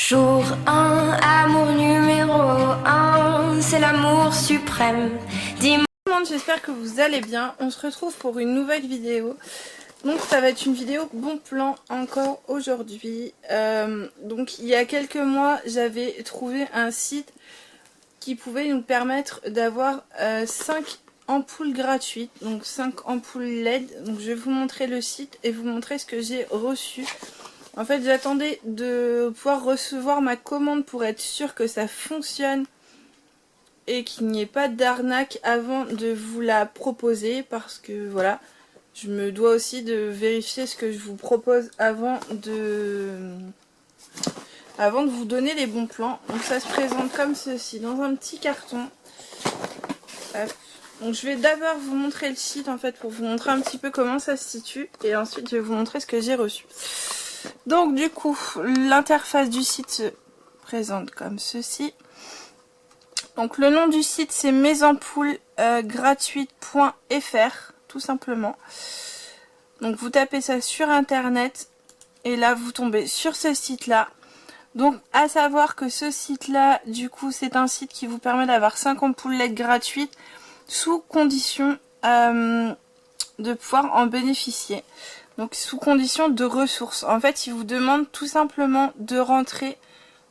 Jour 1, amour numéro 1, c'est l'amour suprême. Dis-moi. J'espère que vous allez bien. On se retrouve pour une nouvelle vidéo. Donc ça va être une vidéo bon plan encore aujourd'hui. Donc il y a quelques mois, j'avais trouvé un site qui pouvait nous permettre d'avoir 5 ampoules gratuites. Donc 5 ampoules LED. Donc je vais vous montrer le site et vous montrer ce que j'ai reçu. En fait, j'attendais de pouvoir recevoir ma commande pour être sûre que ça fonctionne et qu'il n'y ait pas d'arnaque avant de vous la proposer, parce que voilà, je me dois aussi de vérifier ce que je vous propose avant de vous donner les bons plans. Donc ça se présente comme ceci, dans un petit carton. Hop. Donc je vais d'abord vous montrer le site en fait pour vous montrer un petit peu comment ça se situe, et ensuite je vais vous montrer ce que j'ai reçu. Donc du coup, l'interface du site se présente comme ceci. Donc le nom du site c'est mesampoules-gratuites.fr tout simplement. Donc vous tapez ça sur internet et là vous tombez sur ce site là. Donc à savoir que ce site là, du coup c'est un site qui vous permet d'avoir 5 ampoules LED gratuites sous condition de pouvoir en bénéficier. Donc sous condition de ressources. En fait, il vous demande tout simplement de rentrer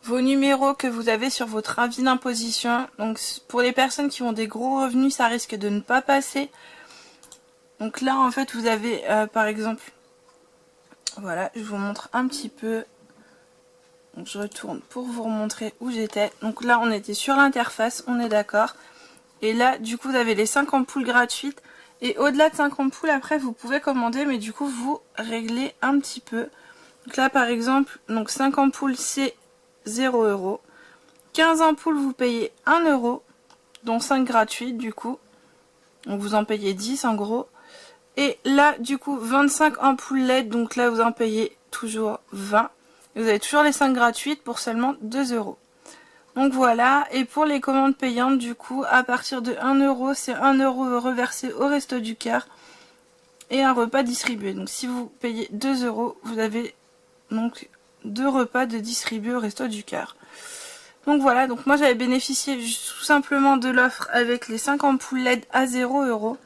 vos numéros que vous avez sur votre avis d'imposition. Donc pour les personnes qui ont des gros revenus, ça risque de ne pas passer. Donc là, en fait, vous avez par exemple, voilà, je vous montre un petit peu. Donc je retourne pour vous remontrer où j'étais. Donc là, on était sur l'interface, on est d'accord. Et là, du coup, vous avez les 5 ampoules gratuites. Et au-delà de 5 ampoules, après, vous pouvez commander, mais du coup, vous réglez un petit peu. Donc là, par exemple, donc 5 ampoules, c'est 0 €. 15 ampoules, vous payez 1 €, dont 5 gratuites, du coup. Donc vous en payez 10, en gros. Et là, du coup, 25 ampoules LED, donc là, vous en payez toujours 20. Et vous avez toujours les 5 gratuites pour seulement 2 €. Donc voilà, et pour les commandes payantes, du coup, à partir de 1 €, c'est 1 € reversé au Resto du Cœur et un repas distribué. Donc si vous payez 2 €, vous avez donc 2 repas de distribuer au Resto du Cœur. Donc voilà, donc moi j'avais bénéficié tout simplement de l'offre avec les 5 ampoules LED à 0 €.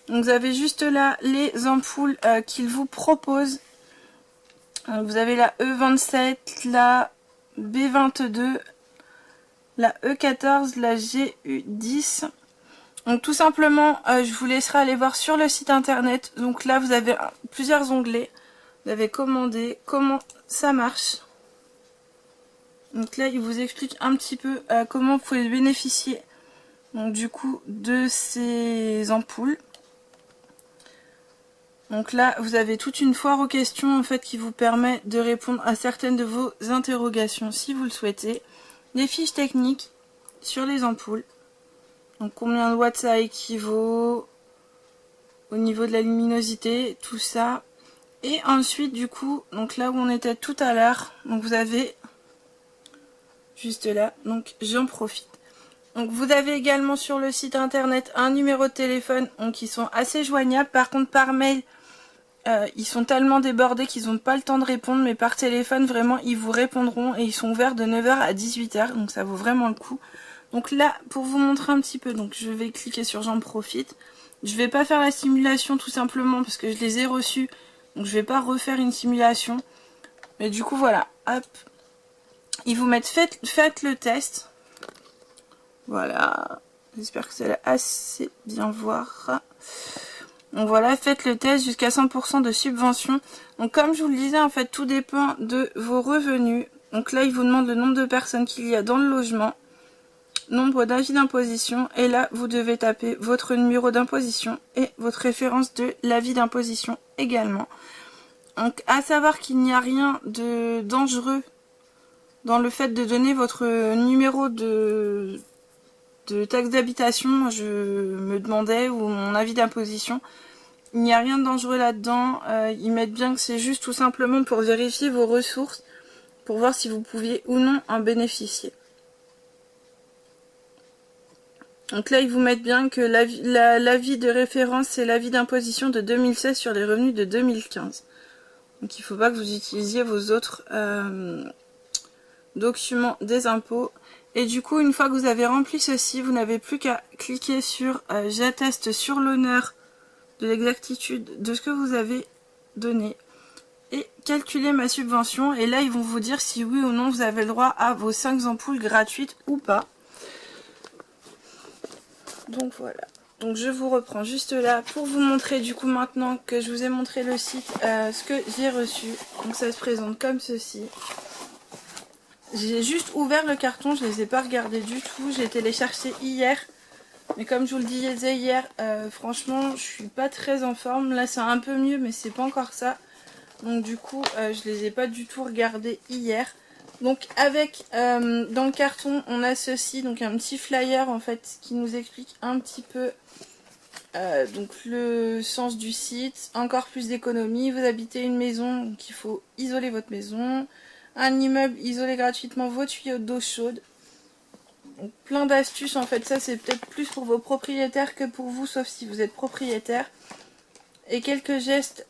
Donc vous avez juste là les ampoules qu'ils vous proposent. Donc, vous avez la E27, la B22, la E14, la GU10. Donc tout simplement, je vous laisserai aller voir sur le site internet. Donc là, vous avez plusieurs onglets. Vous avez commandé, comment ça marche. Donc là, il vous explique un petit peu comment vous pouvez bénéficier donc du coup de ces ampoules. Donc là, vous avez toute une foire aux questions en fait qui vous permet de répondre à certaines de vos interrogations si vous le souhaitez. Des fiches techniques sur les ampoules. Donc combien de watts ça équivaut, au niveau de la luminosité, tout ça. Et ensuite du coup, donc là où on était tout à l'heure, donc vous avez juste là, donc j'en profite. Donc vous avez également sur le site internet un numéro de téléphone, donc ils sont assez joignables. Par contre par mail, ils sont tellement débordés qu'ils n'ont pas le temps de répondre, mais par téléphone vraiment ils vous répondront et ils sont ouverts de 9 h à 18 h, donc ça vaut vraiment le coup. Donc là, pour vous montrer un petit peu, donc je vais cliquer sur j'en profite. Je vais pas faire la simulation tout simplement parce que je les ai reçus, donc je vais pas refaire une simulation. Mais du coup voilà, hop, ils vous mettent faites le test. Voilà, j'espère que vous allez assez bien voir. Donc voilà, faites le test jusqu'à 100% de subvention. Donc comme je vous le disais, en fait, tout dépend de vos revenus. Donc là, il vous demande le nombre de personnes qu'il y a dans le logement, nombre d'avis d'imposition. Et là, vous devez taper votre numéro d'imposition et votre référence de l'avis d'imposition également. Donc à savoir qu'il n'y a rien de dangereux dans le fait de donner votre numéro de taxe d'habitation, je me demandais, ou mon avis d'imposition. Il n'y a rien de dangereux là-dedans. Ils mettent bien que c'est juste tout simplement pour vérifier vos ressources, pour voir si vous pouviez ou non en bénéficier. Donc là, ils vous mettent bien que l'avis de référence, c'est l'avis d'imposition de 2016 sur les revenus de 2015. Donc il ne faut pas que vous utilisiez vos autres document des impôts. Et du coup, une fois que vous avez rempli ceci, vous n'avez plus qu'à cliquer sur j'atteste sur l'honneur de l'exactitude de ce que vous avez donné et calculer ma subvention. Et là, ils vont vous dire si oui ou non vous avez le droit à vos 5 ampoules gratuites ou pas. Donc voilà. Donc je vous reprends juste là pour vous montrer du coup maintenant que je vous ai montré le site, ce que j'ai reçu. Donc ça se présente comme ceci. J'ai juste ouvert le carton, je ne les ai pas regardés du tout. J'ai téléchargé hier. Mais comme je vous le disais hier, franchement je suis pas très en forme. Là c'est un peu mieux mais c'est pas encore ça. Donc du coup je les ai pas du tout regardés hier. Donc avec dans le carton on a ceci, donc un petit flyer en fait qui nous explique un petit peu donc le sens du site, encore plus d'économie. Vous habitez une maison, donc il faut isoler votre maison. Un immeuble, isoler gratuitement vos tuyaux d'eau chaude. Donc, plein d'astuces en fait, ça c'est peut-être plus pour vos propriétaires que pour vous, sauf si vous êtes propriétaire. Et quelques gestes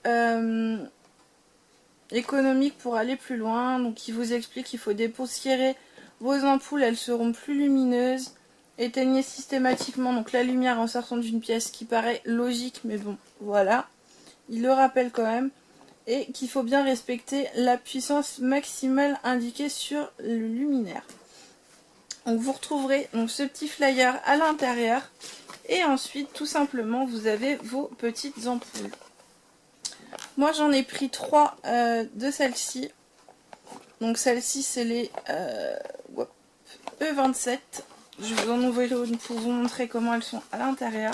économiques pour aller plus loin. Donc il vous explique qu'il faut dépoussiérer vos ampoules, elles seront plus lumineuses. Éteignez systématiquement donc la lumière en sortant d'une pièce, qui paraît logique mais bon voilà. Il le rappelle quand même. Et qu'il faut bien respecter la puissance maximale indiquée sur le luminaire. Donc vous retrouverez donc ce petit flyer à l'intérieur. Et ensuite tout simplement vous avez vos petites ampoules. Moi j'en ai pris 3 de celles-ci. Donc celles-ci c'est les E27. Je vais vous en ouvrir une pour vous montrer comment elles sont à l'intérieur.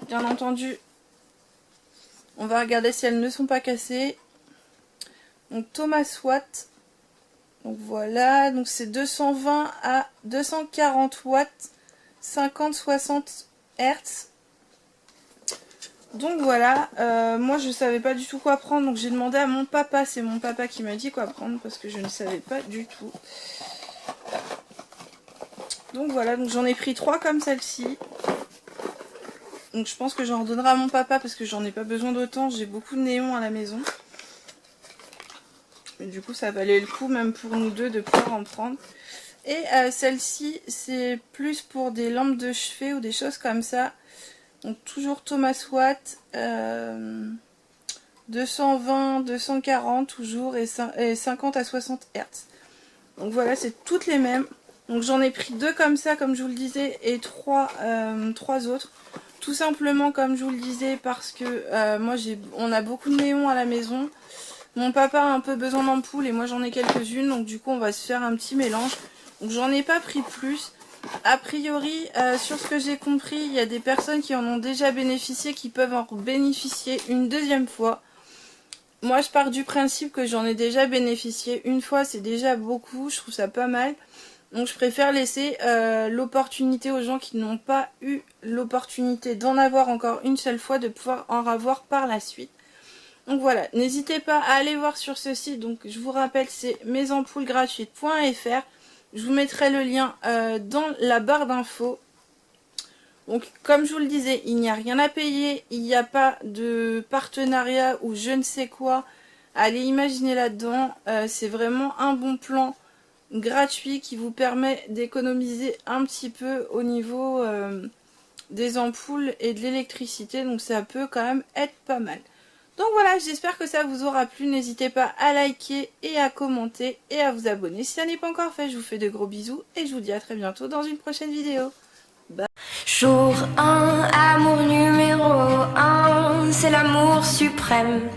Bien entendu, on va regarder si elles ne sont pas cassées. Donc Thomas Watt. Donc voilà, donc c'est 220 à 240 watts, 50-60 Hz. Donc voilà, moi je savais pas du tout quoi prendre, donc j'ai demandé à mon papa, c'est mon papa qui m'a dit quoi prendre parce que je ne savais pas du tout. Donc voilà, donc j'en ai pris 3 comme celle-ci. Donc je pense que j'en redonnerai à mon papa parce que j'en ai pas besoin d'autant, j'ai beaucoup de néons à la maison. Et du coup ça valait le coup même pour nous deux de pouvoir en prendre. Et celle-ci c'est plus pour des lampes de chevet ou des choses comme ça. Donc toujours Thomas Watt, 220, 240 toujours et 50 à 60 Hz. Donc voilà, c'est toutes les mêmes. Donc j'en ai pris 2 comme ça comme je vous le disais et 3 autres. Tout simplement comme je vous le disais parce que moi on a beaucoup de néons à la maison. Mon papa a un peu besoin d'ampoules et moi j'en ai quelques-unes. Donc du coup on va se faire un petit mélange. Donc j'en ai pas pris plus. A priori sur ce que j'ai compris il y a des personnes qui en ont déjà bénéficié qui peuvent en bénéficier une deuxième fois. Moi je pars du principe que j'en ai déjà bénéficié une fois, c'est déjà beaucoup, je trouve ça pas mal. Donc je préfère laisser l'opportunité aux gens qui n'ont pas eu l'opportunité d'en avoir encore une seule fois, de pouvoir en avoir par la suite. Donc voilà, n'hésitez pas à aller voir sur ce site, donc je vous rappelle c'est mesampoules-gratuites.fr. Je vous mettrai le lien dans la barre d'infos. Donc comme je vous le disais, il n'y a rien à payer, il n'y a pas de partenariat ou je ne sais quoi. Allez imaginer là-dedans, c'est vraiment un bon plan gratuit qui vous permet d'économiser un petit peu au niveau des ampoules et de l'électricité. Donc ça peut quand même être pas mal. Donc voilà, j'espère que ça vous aura plu. N'hésitez pas à liker et à commenter et à vous abonner si ça n'est pas encore fait. Je vous fais de gros bisous et je vous dis à très bientôt dans une prochaine vidéo. Bye. Jour 1, amour numéro 1, c'est l'amour suprême.